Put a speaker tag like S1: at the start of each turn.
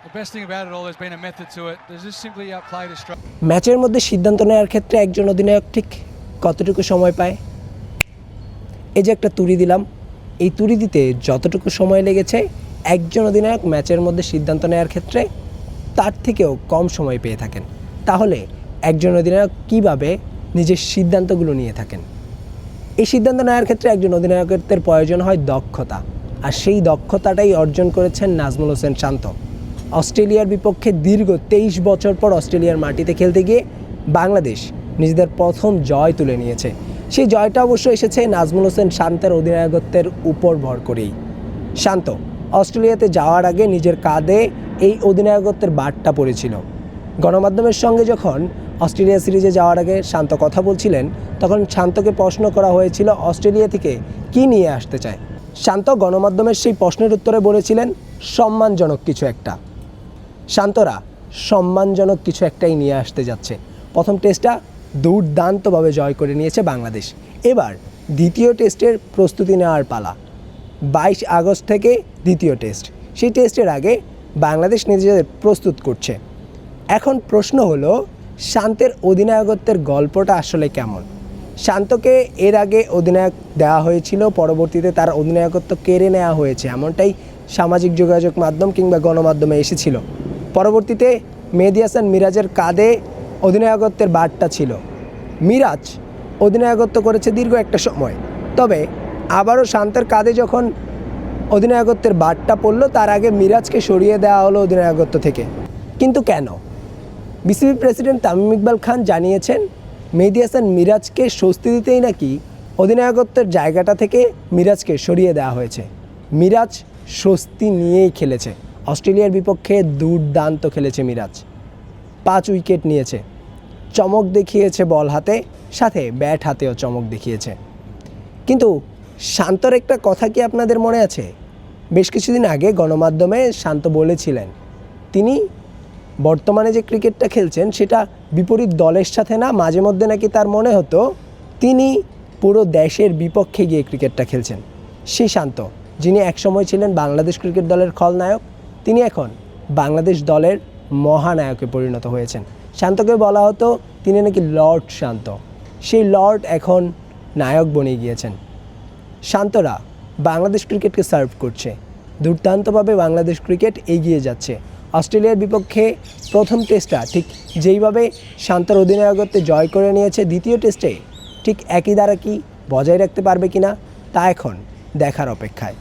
S1: The best thing about it all, there's been a method to it. There's just simply played a straight.
S2: ম্যাচের মধ্যে সিদ্ধান্ত নেওয়ার ক্ষেত্রে একজন অধিনায়ক ঠিক কতটুকু সময় পায়? এই যে একটা তুড়ি দিলাম, এই তুড়ি দিতে যতটুকু সময় লেগেছে একজন অধিনায়ক ম্যাচের মধ্যে সিদ্ধান্ত নেওয়ার ক্ষেত্রে তার থেকেও কম সময় পেয়ে থাকেন। তাহলে একজন অধিনায়ক কীভাবে নিজের সিদ্ধান্তগুলো নিয়ে থাকেন? এই সিদ্ধান্ত নেওয়ার ক্ষেত্রে একজন অধিনায়কের প্রয়োজন হয় দক্ষতা, আর সেই দক্ষতাটাই অর্জন করেছেন নাজমুল হোসেন শান্ত। অস্ট্রেলিয়ার বিপক্ষে দীর্ঘ 23 বছর পর অস্ট্রেলিয়ার মাটিতে খেলতে গিয়ে বাংলাদেশ নিজেদের প্রথম জয় তুলে নিয়েছে। সেই জয়টা অবশ্য এসেছে নাজমুল হোসেন শান্তের অধিনায়কত্বের উপর ভর করেই। শান্ত অস্ট্রেলিয়াতে যাওয়ার আগে নিজের কাঁধে এই অধিনায়কত্বের বারটা পড়েছিল। গণমাধ্যমের সঙ্গে যখন অস্ট্রেলিয়া সিরিজে যাওয়ার আগে শান্ত কথা বলছিলেন, তখন শান্তকে প্রশ্ন করা হয়েছিল অস্ট্রেলিয়া থেকে কী নিয়ে আসতে চায়। শান্ত গণমাধ্যমের সেই প্রশ্নের উত্তরে বলেছিলেন সম্মানজনক কিছু একটা। শান্তরা সম্মানজনক কিছু একটাই নিয়ে আসতে যাচ্ছে। প্রথম টেস্টটা দুর্দান্তভাবে জয় করে নিয়েছে বাংলাদেশ। এবার দ্বিতীয় টেস্টের প্রস্তুতি নেওয়ার পালা। 22 আগস্ট থেকে দ্বিতীয় টেস্ট। সেই টেস্টের আগে বাংলাদেশ নিজেদের প্রস্তুত করছে। এখন প্রশ্ন হলো, শান্তের অধিনায়কত্বের গল্পটা আসলে কেমন? শান্তকে এর আগে অধিনায়ক দেওয়া হয়েছিল, পরবর্তীতে তার অধিনায়কত্ব কেড়ে নেওয়া হয়েছে, এমনটাই সামাজিক যোগাযোগ মাধ্যম কিংবা গণমাধ্যমে এসেছিল। পরবর্তীতে মেহেদী হাসান মিরাজের কাঁধে অধিনায়কত্বের বারটা ছিল। মিরাজ অধিনায়কত্ব করেছে দীর্ঘ একটা সময়, তবে আবারও শান্তের কাঁধে যখন অধিনায়কত্বের বারটা পড়ল, তার আগে মিরাজকে সরিয়ে দেওয়া হলো অধিনায়কত্ব থেকে। কিন্তু কেন? বিসিবি প্রেসিডেন্ট তামিম ইকবাল খান জানিয়েছেন মেহেদী হাসান মিরাজকে স্বস্তি দিতেই নাকি অধিনায়কত্বের জায়গাটা থেকে মিরাজকে সরিয়ে দেওয়া হয়েছে। মিরাজ স্বস্তি নিয়েই খেলেছে। অস্ট্রেলিয়ার বিপক্ষে দুর্দান্ত খেলেছে মিরাজ। 5 উইকেট নিয়েছে, চমক দেখিয়েছে বল হাতে, সাথে ব্যাট হাতেও চমক দেখিয়েছে। কিন্তু শান্তর একটা কথা কি আপনাদের মনে আছে? বেশ কিছুদিন আগে গণমাধ্যমে শান্ত বলেছিলেন তিনি বর্তমানে যে ক্রিকেটটা খেলছেন সেটা বিপরীত দলের সাথে না, মাঝে মধ্যে নাকি তার মনে হতো তিনি পুরো দেশের বিপক্ষে গিয়ে ক্রিকেটটা খেলছেন। সেই শান্ত, যিনি একসময় ছিলেন বাংলাদেশ ক্রিকেট দলের খলনায়ক, তিনি এখন বাংলাদেশ দলের মহানায়কে পরিণত হয়েছেন। শান্তকে বলা হতো তিনি নাকি লর্ড শান্ত, সেই লর্ড এখন নায়ক বনে গিয়েছেন। শান্তরা বাংলাদেশ ক্রিকেটকে সার্ভ করছে, দুর্দান্তভাবে বাংলাদেশ ক্রিকেট এগিয়ে যাচ্ছে। অস্ট্রেলিয়ার বিপক্ষে প্রথম টেস্টটা ঠিক যেইভাবে শান্তর অধিনায়কত্বে জয় করে নিয়েছে, দ্বিতীয় টেস্টে ঠিক একই দ্বারা কি বজায় রাখতে পারবে কিনা তা এখন দেখার অপেক্ষায়।